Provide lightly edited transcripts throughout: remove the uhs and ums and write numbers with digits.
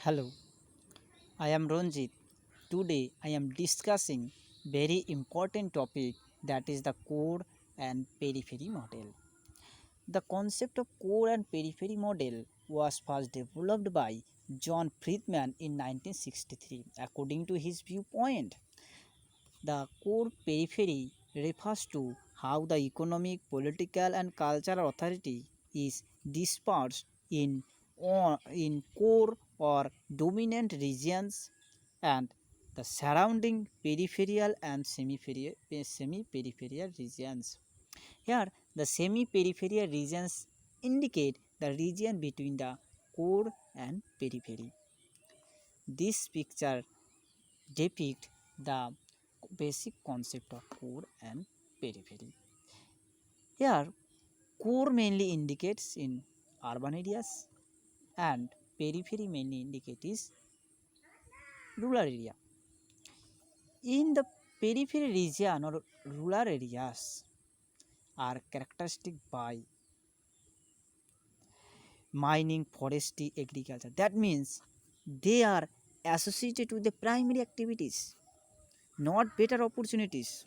Hello, I am Ronjit. Today I am discussing very important topic, that is the core and periphery model. The concept of core and periphery model was first developed by John Friedman in 1963. According to his viewpoint, the core periphery refers to how the economic, political and cultural authority is dispersed in core or dominant regions, and the surrounding peripheral and semi-peripheral regions. Here, the semi-peripheral regions indicate the region between the core and periphery. This picture depicts the basic concept of core and periphery. Here, core mainly indicates in urban areas and periphery mainly indicates rural area. In the periphery region or rural areas are characteristic by mining, forestry, agriculture. That means they are associated with the primary activities, not better opportunities.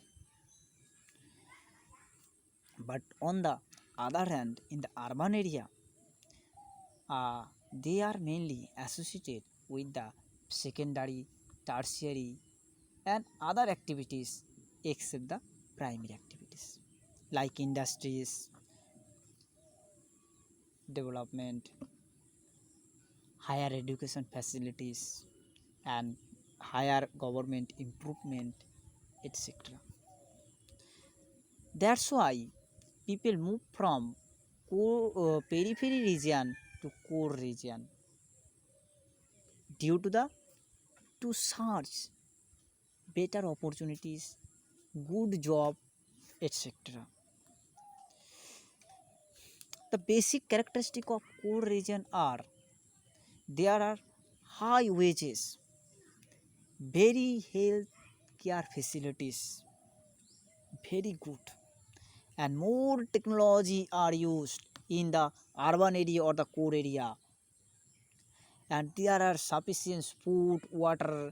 But on the other hand, in the urban area, they are mainly associated with the secondary, tertiary, and other activities except the primary activities like industries, development, higher education facilities, and higher government improvement, etc. That's why people move from periphery region to core region due to the to search better opportunities, good job, etc. The basic characteristic of core region are there are high wages, very health care facilities, very good, and more technology are used in the urban area or the core area, and there are sufficient food, water,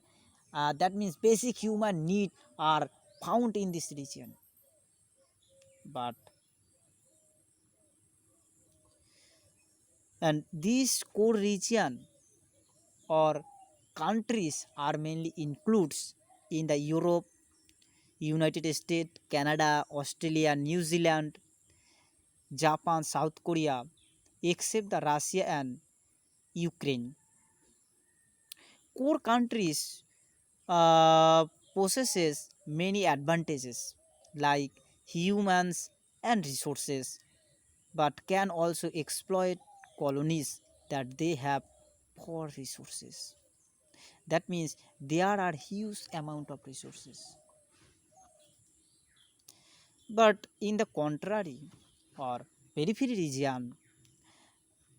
that means basic human need are found in this region. But and this core region or countries are mainly includes in the Europe, United States, Canada, Australia, New Zealand, Japan, South Korea, except the Russia and Ukraine. Core countries possesses many advantages like humans and resources, but can also exploit colonies that they have for resources. That means there are huge amount of resources. But in the contrary or periphery region,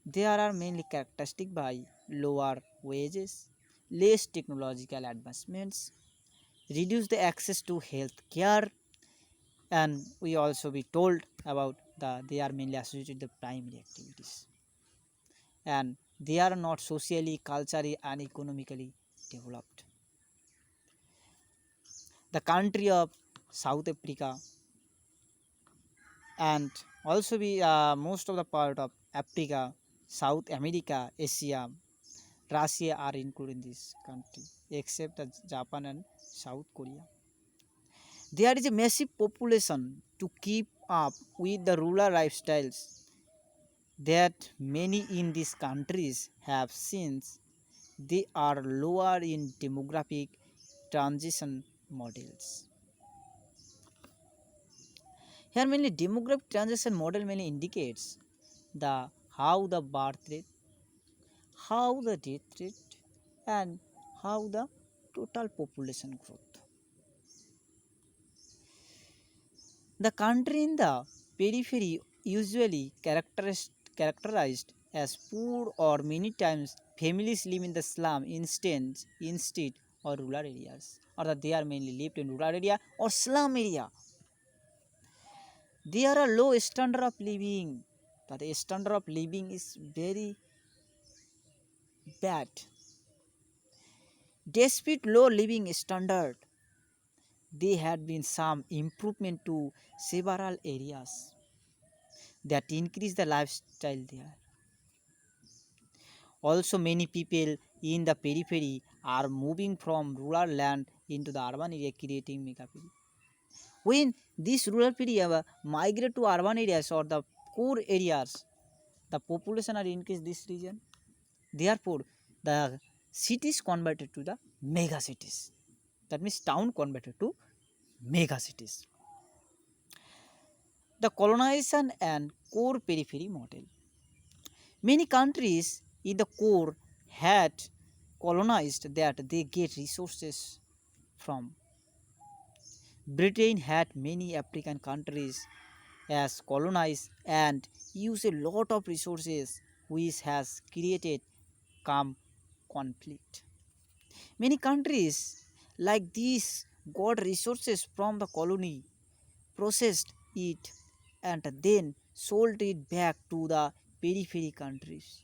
there are mainly characteristic by lower wages, less technological advancements, reduce the access to health care, and we also be told about they are mainly associated with the primary activities, and they are not socially, culturally, and economically developed. The country of South Africa and also be most of the part of Africa, South America, Asia, Russia are included in this country, except Japan and South Korea. There is a massive population to keep up with the rural lifestyles that many in these countries have since they are lower in demographic transition models. Here mainly demographic transition model mainly indicates the how the birth rate, how the death rate, and how the total population growth. The country in the periphery usually characterized as poor, or many times families live in the slum instead or rural areas, or that they are mainly lived in rural area or slum area. There are low standard of living. That the standard of living is very bad. Despite low living standard, there had been some improvement to several areas that increase the lifestyle there. Also, many people in the periphery are moving from rural land into the urban area, creating megaperi. When these rural area migrate to urban areas or the core areas, the population are increased this region. Therefore, the cities converted to the mega cities. That means town converted to mega cities. The colonization and core periphery model. Many countries in the core had colonized that they get resources from. Britain had many African countries as colonized and use a lot of resources which has created calm conflict. Many countries like these got resources from the colony, processed it, and then sold it back to the periphery countries.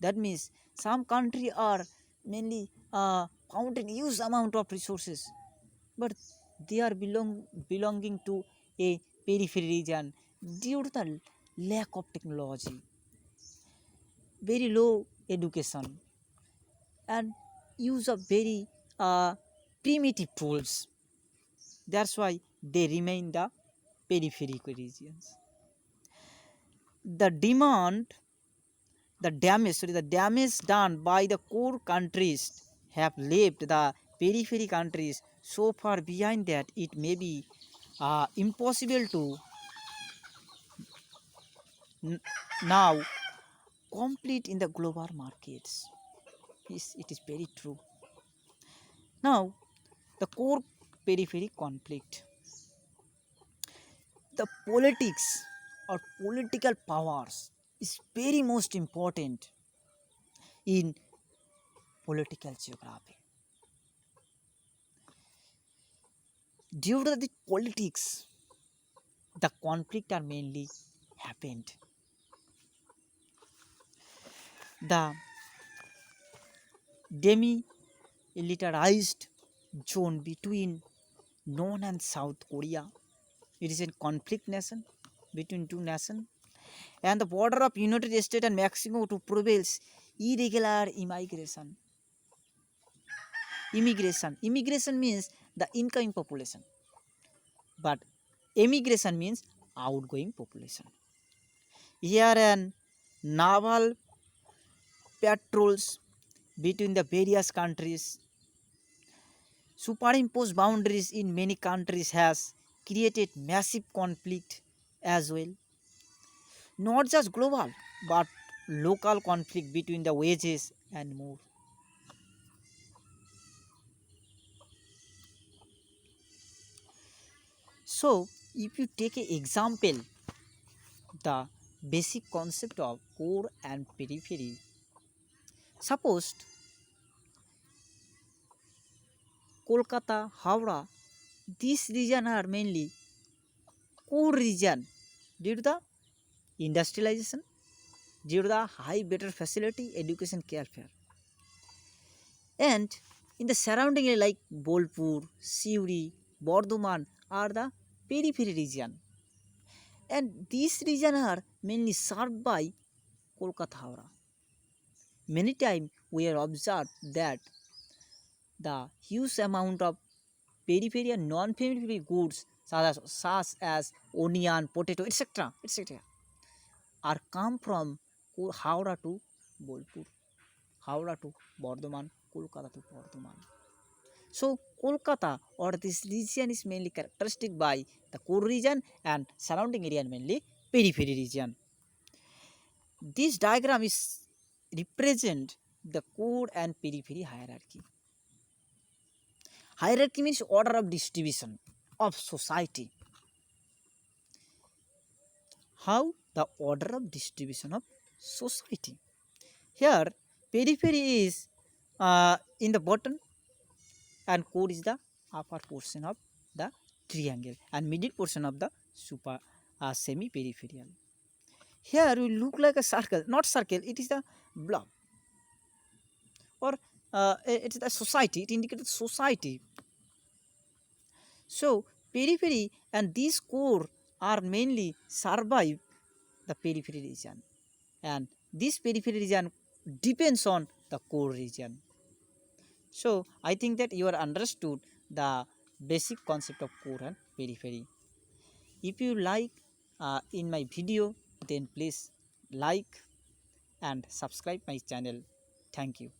That means some country are mainly found a huge amount of resources, but they are belonging to a periphery region due to the lack of technology, very low education, and use of very primitive tools. That's why they remain the peripheral regions. The demand, the damage done by the core countries have left the periphery countries so far behind that it may be impossible to n- now compete in the global markets. Yes, it is very true. Now, the core periphery conflict, the politics or political powers is very most important in political geography. Due to the politics, the conflict are mainly happened. The demilitarized zone between North and South Korea. It is a conflict nation between two nations, and the border of United States and Mexico to prevails irregular immigration. Immigration means the incoming population, but emigration means outgoing population. Here and naval patrols between the various countries, superimposed boundaries in many countries has created massive conflict as well. Not just global, but local conflict between the wages and more. So, if you take an example, the basic concept of core and periphery. Suppose Kolkata, Howrah, these region are mainly core region due to the industrialization, due to the high better facility, education, care fair. And in the surrounding area like Bolpur, Siuri, Bardhaman are the periphery region. And these region are mainly served by Kolkata, Howrah. Many times we have observed that the huge amount of periphery and non-periphery goods such as onion, potato, etc., are come from Howrah to Bolpur, Howrah to Bardhaman, Kolkata to Bardhaman. So Kolkata or this region is mainly characteristic by the core region and surrounding area mainly periphery region. This diagram is represent the core and periphery hierarchy. Hierarchy means order of distribution of society. How the order of distribution of society. Here, periphery is in the bottom and core is the upper portion of the triangle and middle portion of the super semi-peripheral. Here we look like a circle, not circle, it is the blob or it's the society. It indicates society. So periphery and these core are mainly survive the periphery region, and this periphery region depends on the core region. So I think that you are understood the basic concept of core and periphery. If you like in my video, then please like and subscribe my channel. Thank you.